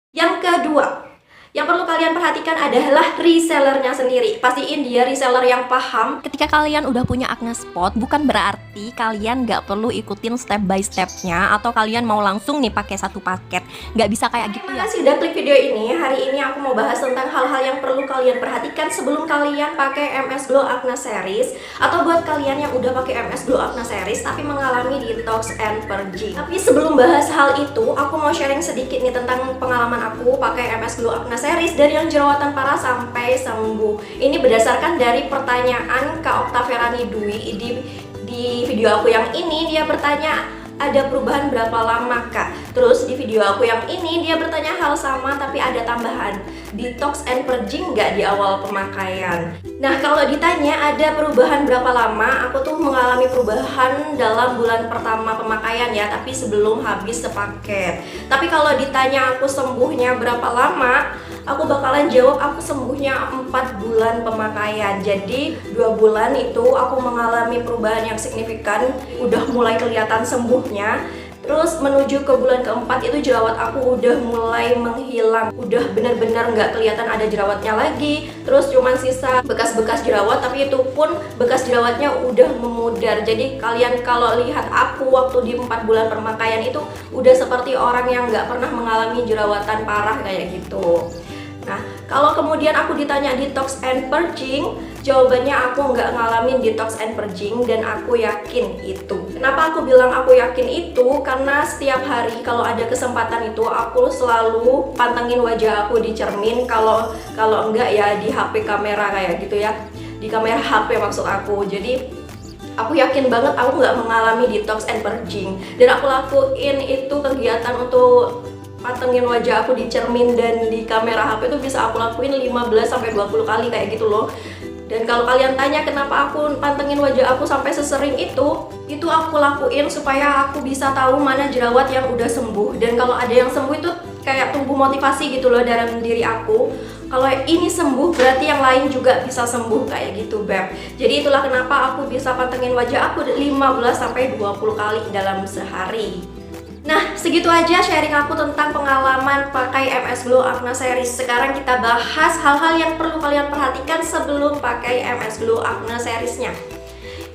Yang kedua, yang perlu kalian perhatikan adalah resellernya sendiri. Pastiin dia reseller yang paham. Ketika kalian udah punya acne spot, bukan berarti kalian nggak perlu ikutin step by stepnya atau kalian mau langsung nih pakai satu paket. Nggak bisa kayak gitu Terima ya. kasih udah klik video ini. Hari ini aku mau bahas tentang hal-hal yang perlu kalian perhatikan sebelum kalian pakai MS Glow Acne Series, atau buat kalian yang udah pakai MS Glow Acne Series tapi mengalami detox and purging. Tapi sebelum bahas hal itu, aku mau sharing sedikit nih tentang pengalaman aku pakai MS Glow Acne Series dari yang jerawatan parah sampai sembuh. Ini berdasarkan dari pertanyaan Kak Oktaviani Dwi di video aku yang ini. Dia bertanya, ada perubahan berapa lama Kak? Terus di video aku yang ini dia bertanya hal sama tapi ada tambahan, detox and purging nggak di awal pemakaian? Nah, kalau ditanya ada perubahan berapa lama, aku tuh mengalami perubahan dalam bulan pertama pemakaian ya, tapi sebelum habis sepaket. Tapi kalau ditanya aku sembuhnya berapa lama, aku bakalan jawab aku sembuhnya 4 bulan pemakaian. Jadi 2 bulan itu aku mengalami perubahan yang signifikan, udah mulai kelihatan sembuhnya. Terus menuju ke bulan keempat itu jerawat aku udah mulai menghilang, udah bener-bener nggak kelihatan ada jerawatnya lagi. Terus cuman sisa bekas-bekas jerawat, tapi itu pun bekas jerawatnya udah memudar. Jadi kalian kalau lihat aku waktu di 4 bulan pemakaian itu udah seperti orang yang nggak pernah mengalami jerawatan parah kayak gitu. Nah, kalau kemudian aku ditanya detox and purging, jawabannya aku nggak ngalamin detox and purging dan aku yakin itu. Kenapa aku bilang aku yakin itu? Karena setiap hari kalau ada kesempatan itu aku selalu pantengin wajah aku di cermin. Kalau enggak ya di HP kamera kayak gitu ya, di kamera HP maksud aku. Jadi aku yakin banget aku nggak mengalami detox and purging, dan aku lakuin itu kegiatan untuk pantengin wajah aku di cermin dan di kamera HP itu bisa aku lakuin 15-20 kali kayak gitu loh. Dan kalau kalian tanya kenapa aku pantengin wajah aku sampai sesering itu aku lakuin supaya aku bisa tahu mana jerawat yang udah sembuh. Dan kalau ada yang sembuh itu kayak tumbuh motivasi gitu loh dalam diri aku. Kalau ini sembuh berarti yang lain juga bisa sembuh kayak gitu, Beb. Jadi itulah kenapa aku bisa pantengin wajah aku 15-20 kali dalam sehari. Nah, segitu aja sharing aku tentang pengalaman pakai MS Glow Acne Series. Sekarang kita bahas hal-hal yang perlu kalian perhatikan sebelum pakai MS Glow Acne Seriesnya.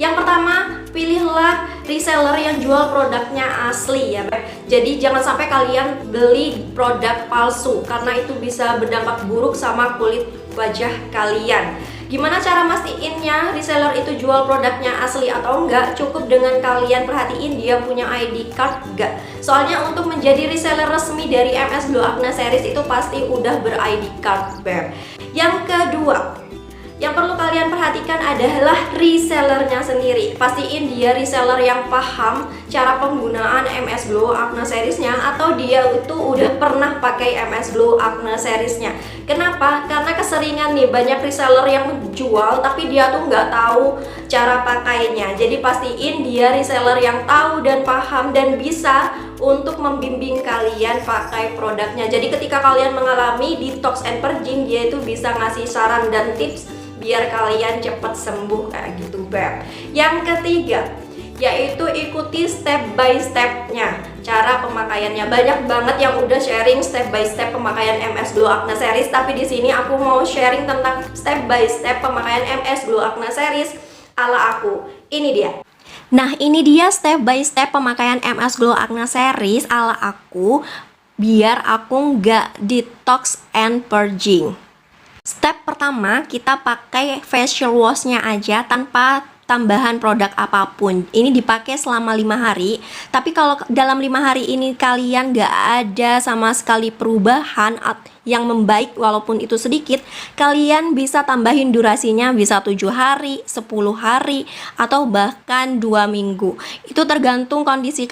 Yang pertama, pilihlah reseller yang jual produknya asli ya. Jadi jangan sampai kalian beli produk palsu karena itu bisa berdampak buruk sama kulit wajah kalian. Gimana cara mastiinnya reseller itu jual produknya asli atau enggak? Cukup dengan kalian perhatiin dia punya ID card enggak. Soalnya untuk menjadi reseller resmi dari MS Glow Acne Series itu pasti udah ber-ID card, Beb. Yang kedua, yang perlu kalian perhatikan adalah resellernya sendiri. Pastiin dia reseller yang paham cara penggunaan MS Glow Acne Seriesnya, atau dia itu udah pernah pakai MS Glow Acne Seriesnya. Kenapa? Karena keseringan nih banyak reseller yang jual tapi dia tuh nggak tahu cara pakainya. Jadi pastiin dia reseller yang tahu dan paham dan bisa untuk membimbing kalian pakai produknya. Jadi ketika kalian mengalami detox and purging, dia itu bisa ngasih saran dan tips biar kalian cepat sembuh kayak gitu, Beb. Yang ketiga, yaitu ikuti step by stepnya cara pemakaiannya. Banyak banget yang udah sharing step by step pemakaian MS Glow Acne Series, tapi di sini aku mau sharing tentang step by step pemakaian MS Glow Acne Series ala aku. Ini dia. Nah, ini dia step by step pemakaian MS Glow Acne Series ala aku biar aku nggak detox and purging. Step pertama, kita pakai facial washnya aja tanpa tambahan produk apapun. Ini dipakai selama 5 hari. Tapi kalau dalam 5 hari ini kalian gak ada sama sekali perubahan yang membaik walaupun itu sedikit, kalian bisa tambahin durasinya, bisa 7 hari, 10 hari, atau bahkan 2 minggu. Itu tergantung kondisi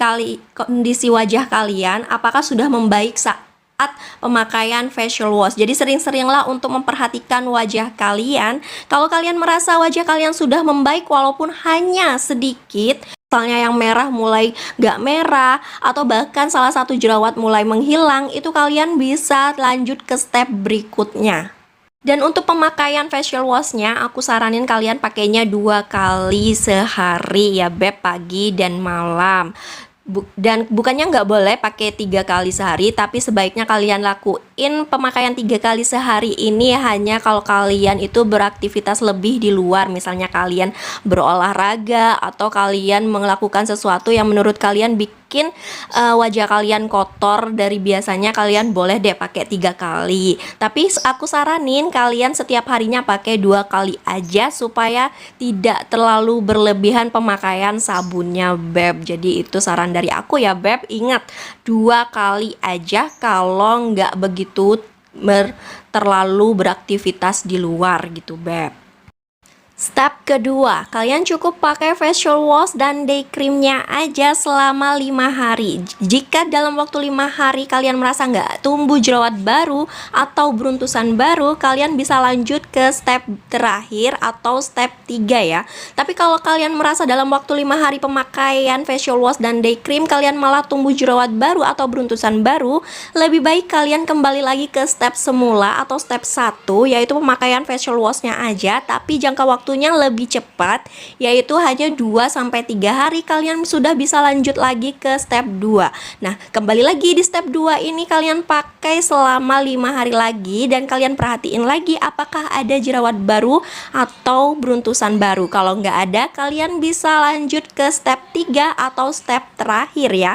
wajah kalian, apakah sudah membaik saat pemakaian facial wash. Jadi sering-seringlah untuk memperhatikan wajah kalian. Kalau kalian merasa wajah kalian sudah membaik walaupun hanya sedikit, misalnya yang merah mulai gak merah, atau bahkan salah satu jerawat mulai menghilang, itu kalian bisa lanjut ke step berikutnya. Dan untuk pemakaian facial washnya, aku saranin kalian pakainya 2 kali sehari ya, Beb, pagi dan malam. Dan bukannya nggak boleh pakai 3 kali sehari, tapi sebaiknya kalian lakuin gunain pemakaian 3 kali sehari ini hanya kalau kalian itu beraktivitas lebih di luar, misalnya kalian berolahraga atau kalian melakukan sesuatu yang menurut kalian bikin wajah kalian kotor dari biasanya, kalian boleh deh pakai 3 kali. Tapi aku saranin kalian setiap harinya pakai 2 kali aja supaya tidak terlalu berlebihan pemakaian sabunnya, Beb. Jadi itu saran dari aku ya, Beb. Ingat, 2 kali aja kalau nggak begitu terlalu beraktivitas di luar gitu, Beb. Step kedua, kalian cukup pakai facial wash dan day creamnya aja selama 5 hari. Jika dalam waktu 5 hari kalian merasa nggak tumbuh jerawat baru atau beruntusan baru, kalian bisa lanjut ke step terakhir atau step 3 ya. Tapi kalau kalian merasa dalam waktu 5 hari pemakaian facial wash dan day cream kalian malah tumbuh jerawat baru atau beruntusan baru, lebih baik kalian kembali lagi ke step semula atau step 1, yaitu pemakaian facial washnya aja, tapi jangka waktunya lebih cepat, yaitu hanya 2-3 hari kalian sudah bisa lanjut lagi ke step 2. Nah, kembali lagi di step 2 ini kalian pakai selama 5 hari lagi dan kalian perhatiin lagi apakah ada jerawat baru atau beruntusan baru. Kalau nggak ada, kalian bisa lanjut ke step 3 atau step terakhir ya.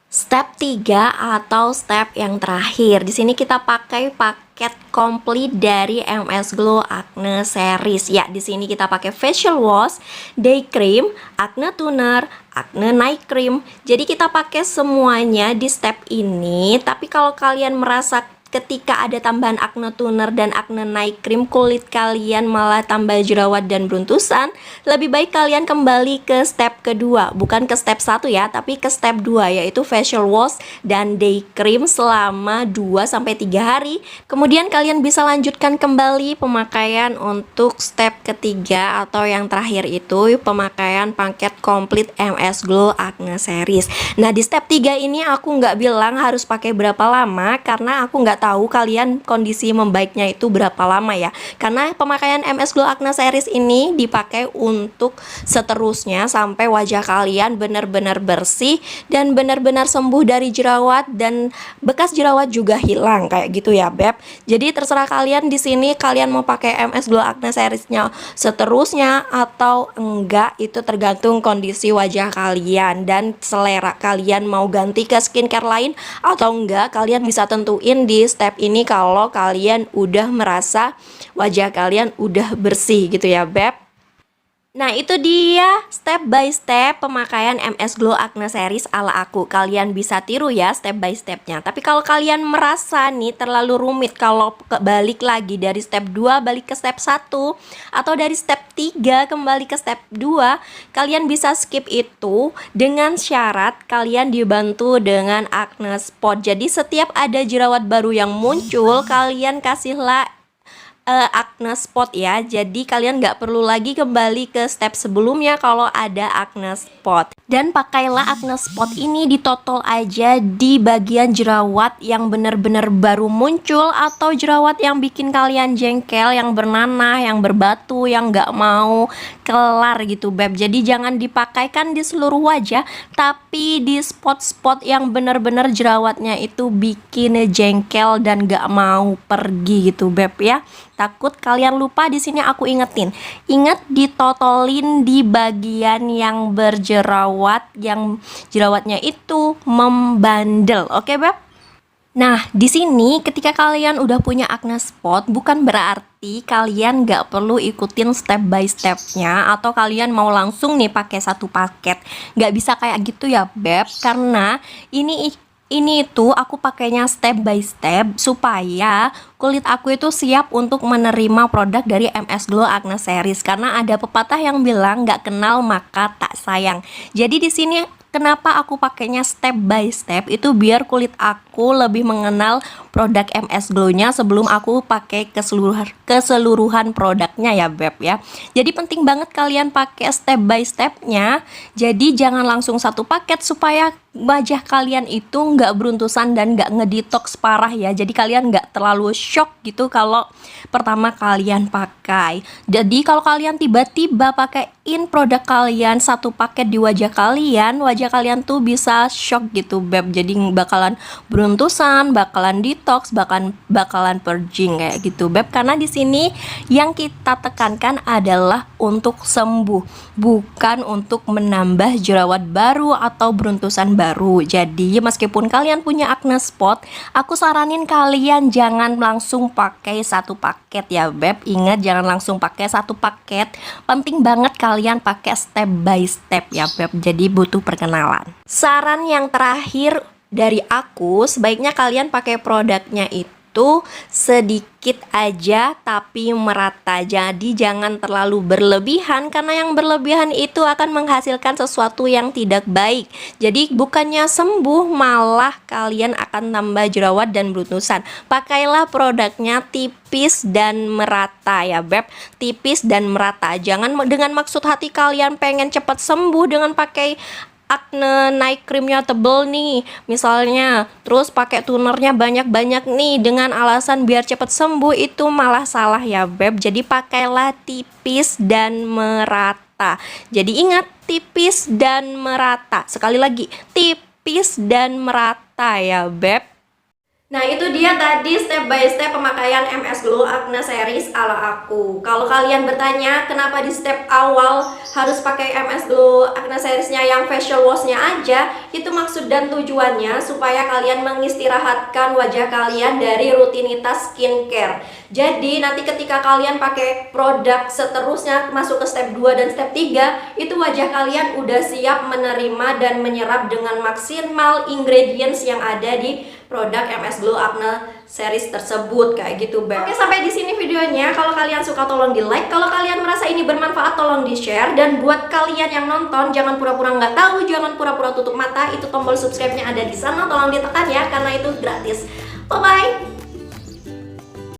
Step 3 atau step yang terakhir. Di sini kita pakai paket komplit dari MS Glow Acne Series. Ya, di sini kita pakai facial wash, day cream, acne toner, acne night cream. Jadi kita pakai semuanya di step ini. Tapi kalau kalian merasa ketika ada tambahan acne toner dan acne night cream kulit kalian malah tambah jerawat dan beruntusan, lebih baik kalian kembali ke step kedua, bukan ke step 1 ya, tapi ke step 2, yaitu facial wash dan day cream selama 2-3 hari. Kemudian kalian bisa lanjutkan kembali pemakaian untuk step ketiga atau yang terakhir itu pemakaian paket komplit MS Glow Acne Series. Nah, di step 3 ini aku nggak bilang harus pakai berapa lama karena aku nggak tahu kalian kondisi membaiknya itu berapa lama ya. Karena pemakaian MS Glow Acne Series ini dipakai untuk seterusnya sampai wajah kalian benar-benar bersih dan benar-benar sembuh dari jerawat dan bekas jerawat juga hilang kayak gitu ya, Beb. Jadi terserah kalian di sini kalian mau pakai MS Glow Acne Series-nya seterusnya atau enggak, itu tergantung kondisi wajah kalian dan selera kalian mau ganti ke skincare lain atau enggak. Kalian bisa tentuin di step ini kalau kalian udah merasa wajah kalian udah bersih gitu ya, Beb. Nah, itu dia step by step pemakaian MS Glow Acne Series ala aku. Kalian bisa tiru ya step by stepnya. Tapi kalau kalian merasa nih terlalu rumit, kalau balik lagi dari step 2 balik ke step 1 atau dari step 3 kembali ke step 2, kalian bisa skip itu dengan syarat kalian dibantu dengan acne spot. Jadi setiap ada jerawat baru yang muncul, kalian kasihlah acne spot ya. Jadi kalian nggak perlu lagi kembali ke step sebelumnya kalau ada acne spot. Dan pakailah acne spot ini ditotol aja di bagian jerawat yang benar-benar baru muncul atau jerawat yang bikin kalian jengkel, yang bernanah, yang berbatu, yang nggak mau kelar gitu, Beb. Jadi jangan dipakaikan di seluruh wajah, tapi di spot-spot yang benar-benar jerawatnya itu bikin jengkel dan nggak mau pergi gitu, Beb ya. Takut kalian lupa, di sini aku ingetin. Ingat ditotolin di bagian yang berjerawat, yang jerawatnya itu membandel. Oke, Beb? Nah, di sini ketika kalian udah punya acne spot, bukan berarti kalian nggak perlu ikutin step by stepnya atau kalian mau langsung nih pakai satu paket. Nggak bisa kayak gitu ya, Beb, karena ini itu aku pakainya step by step supaya kulit aku itu siap untuk menerima produk dari MS Glow Acne Series. Karena ada pepatah yang bilang nggak kenal maka tak sayang. Jadi di sini kenapa aku pakainya step by step itu biar kulit aku lebih mengenal produk MS Glow-nya sebelum aku pakai keseluruhan produknya ya, Beb ya. Jadi penting banget kalian pakai step by stepnya. Jadi jangan langsung satu paket supaya wajah kalian itu nggak beruntusan dan nggak ngedetox parah ya. Jadi kalian nggak terlalu shock gitu kalau pertama kalian pakai. Jadi kalau kalian tiba-tiba pakaiin produk kalian satu paket di wajah kalian tuh bisa shock gitu, Beb. Jadi bakalan beruntusan, bakalan detox detox, bakalan purging kayak gitu, Beb. Karena di sini yang kita tekankan adalah untuk sembuh, bukan untuk menambah jerawat baru atau beruntusan baru. Jadi meskipun kalian punya acne spot, aku saranin kalian jangan langsung pakai satu paket ya, Beb. Ingat, jangan langsung pakai satu paket. Penting banget kalian pakai step by step ya, Beb. Jadi butuh perkenalan. Saran yang terakhir dari aku, sebaiknya kalian pakai produknya itu sedikit aja tapi merata. Jadi jangan terlalu berlebihan, karena yang berlebihan itu akan menghasilkan sesuatu yang tidak baik. Jadi bukannya sembuh, malah kalian akan tambah jerawat dan beruntusan. Pakailah produknya tipis dan merata ya, Beb. Tipis dan merata. Jangan dengan maksud hati kalian pengen cepat sembuh dengan pakai acne night creamnya tebel nih misalnya, terus pakai tonernya banyak-banyak nih dengan alasan biar cepet sembuh, itu malah salah ya, Beb. Jadi pakailah tipis dan merata. Jadi ingat, tipis dan merata. Sekali lagi, tipis dan merata ya, Beb. Nah, itu dia tadi step by step pemakaian MS Glow Acne Series ala aku. Kalau kalian bertanya kenapa di step awal harus pakai MS Glow Acne Seriesnya yang facial washnya aja, itu maksud dan tujuannya supaya kalian mengistirahatkan wajah kalian dari rutinitas skincare. Jadi nanti ketika kalian pakai produk seterusnya masuk ke step 2 dan step 3, itu wajah kalian udah siap menerima dan menyerap dengan maksimal ingredients yang ada di produk MS Glow Acne Series tersebut kayak gitu, Beb. Oke, sampai di sini videonya. Kalau kalian suka tolong di like, kalau kalian merasa ini bermanfaat tolong di share, dan buat kalian yang nonton jangan pura-pura nggak tahu, jangan pura-pura tutup mata. Itu tombol subscribe-nya ada di sana, tolong ditekan ya karena itu gratis. Bye bye.